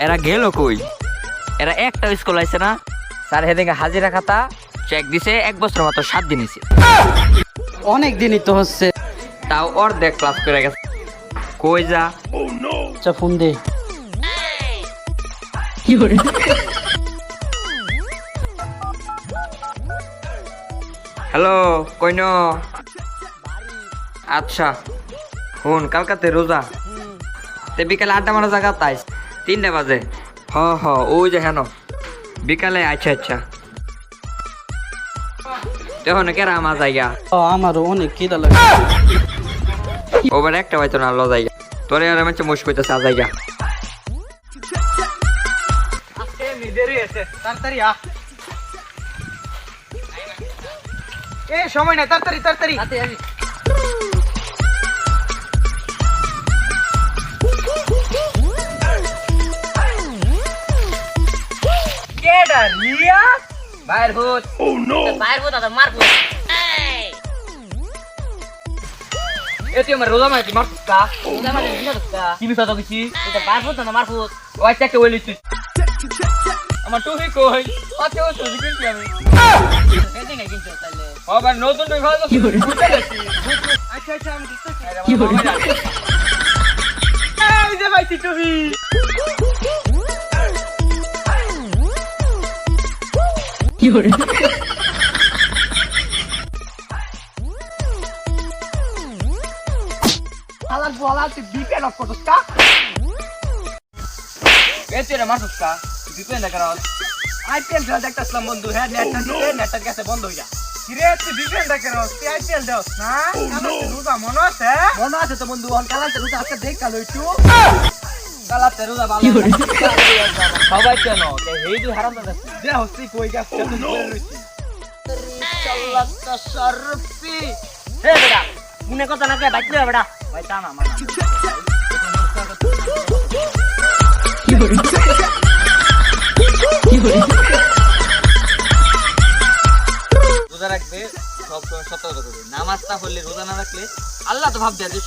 এরা গেল কই? এরা একটা স্কুল আইছে না স্যার, হেদিকে হাজিরা খাতা চেক দিছে, 1 বছর মাত্র 7 দিন হইছে। অনেক দিনই তো হচ্ছে। তাও অর্ধেক ক্লাস করে গেছে। কই যা? আচ্ছা ফোন দে। Hello, coin? আচ্ছা শুন, কালকাতে রোজা, তে বিকালে আড্ডা মারা জায়গা তাই 3টা বাজে। হ ওই যে হেন বিকালে। আচ্ছা আচ্ছা, তখন কেরা আমার জায়গা আমারও অনেক খিদা লাগে। ওবার একটা হয়তো না লো জায়গা, তোরে আর আমি মুশ কইতেছে আ জায়গা। সময় নাই, তাড়াতাড়ি তাড়াতাড়ি। বাইর ভূত। বাইর ভূত দাদা, মার ভূত। এ তুই আমার রোজা মারতি মারতিস কা? রোজা মানে দিন দস্তা। কি বিষয় তো কিছু? এটা বাইর ভূত না মার ভূত। ওই একটা ওইলি তুই আমার টুপি কই? আচ্ছা ও টুপি কিনছি আমি। এই দিন কিনছো তাইলে। ও ভাই নতুন টুপি ভালো তো বুঝতে গেছি। আচ্ছা আচ্ছা আমি দিতেছি। এই যে ভাই টুপি। হালার বলা তুই বিপেন অফ করছিস কা? এ তুই রে মারছিস কা? বিপেন দেখা রাস। আইপিএল খেলা দেখতেছিলাম বন্ধু, হ্যাঁ নেটটা গেছে বন্ধ হইয়া। কিরে তুই বিপেন দেখে রস, তুই আইপিএল দেখ না? কালাতে রোজা মনে আছে? মনে আছে তো বন্ধু, অন কালাতে রোজা আজকে দেখ কালো একটু। কালাতে রোজা ভালো। সবাই কেন এই দুই হারাম দাদা দে হস্তি কই গেছে তুই বলে রইছিস। চল্লাতা শরফি। হে বেটা, মুনে কথা না কে বাইতে বেটা। ভাই তা না মানা। রোজা রাখবে সব সময় সতর্ক করবে। নামাজ না পড়লে, রোজা না রাখলে আল্লাহ তো ভাব দেয় যে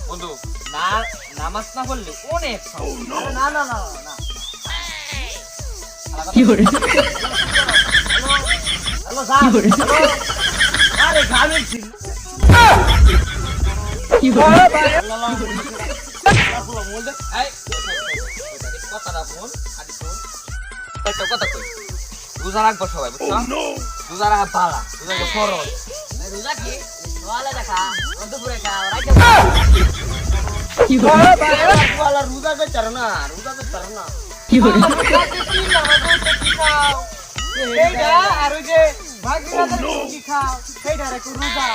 বন্ধু না, নামাজ না পড়লে অনেক না না না না। Hello sir. আরে গামের ছিল। এই কথাটা বল, আদি শোন একটা কথা কই। রোজা রাখবো সবাই, বুঝছো? রোজা রাখা পালা, রোজা রাখা ফরজ। রোজা কি? সোয়ালে দেখা, দুপুরে খা, রাইতে রোজা বেচারো না, রোজা বেচারো না। এইটা আর ওই যে ভাগিরাদের কি খাও, সেইটা রেখো রোজা।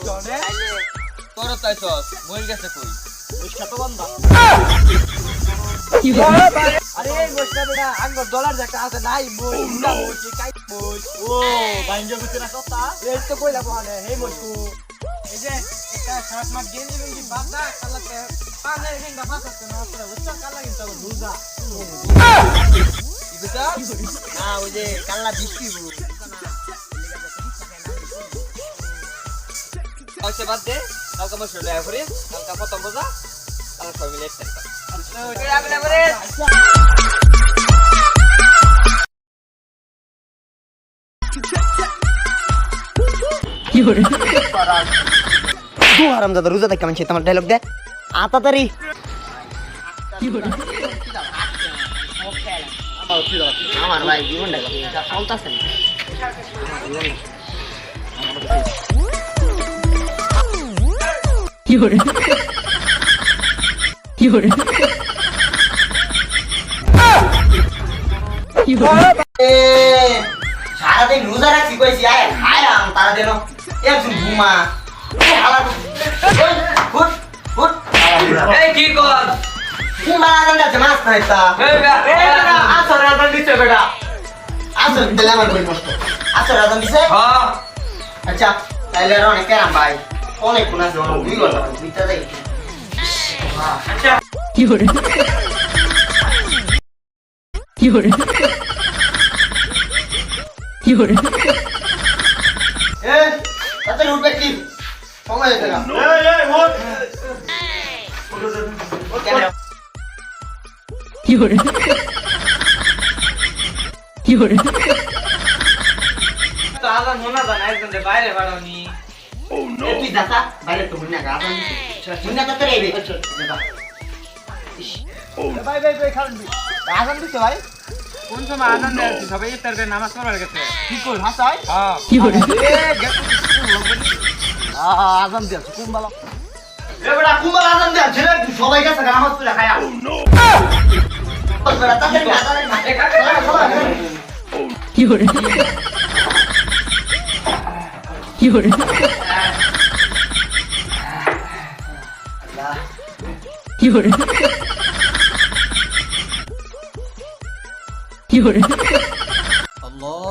চলে তোর তাই সস মইল গেছে কই? ওইটা তো বন্ধ। আরে এই বসটা বেটা আঙ্গুর ডলার দেখা আছে নাই বই না বই কাই বই। ও বাইঞ্জা করতে না কথা। এই তো কইলা বহানে হে মসু। এই যে একটা শার্ট মার গেঞ্জি গেঞ্জি বাদা কালাতে পানে হেঙ্গা ফাসাতে না পড়ে বুঝছ কালা কিন্তু রোজা। কি বুঝা? না ওই যে কাল্লা বৃষ্টি বউ। আচ্ছা বাদ দে, কালকে বসে লয়া করে, কালকে প্রথম রোজা, কালকে সবাই মিলে একটা। আচ্ছা ওই আপনি করে তু হারামজাদা রোজা দেখা মানছে তোমার ডায়লগ দে আতাতারি। আমার ভাই জীবনটা চলতেছে না। সারাদিন রোজা রাখছি কইছি আরে খায়াম তারা দেন একজন ঘুমা এই কি কর? ঘুমা আদান যাচ্ছে মাছ খাইতা আসর আদান দিছে বেটা আসর দিলে আমার বই নষ্ট আসর আদান দিছে। হ্যাঁ আচ্ছা তাইলে আর অনেক কেরাম ভাই অনেক কোন আছে অনেক 2 ঘন্টা বিতা দেই। আচ্ছা কি করে কি করে এ তাতে উঠবে কি সময় হয়েছে না তো আলাদা মনে জানা একজন বাইরে বাড়াওনি তুই দাতা বাইরে তো মুন্না গা মুন্না তো রে ভাই ভাই ভাই খাবেন আজান দিছে ভাই কোন সময় আজান দেয় সবাই ইফতার করে নামাজ পড়ার গেছে কি কই হাসাই হ্যাঁ আজান দিয়া কোন বালা এ বড়া কুমার আজান দিয়া ছেলে সবাই গেছে নামাজ পড়া খায়া বড়া তাদের আজান মাঠে কাটে Allah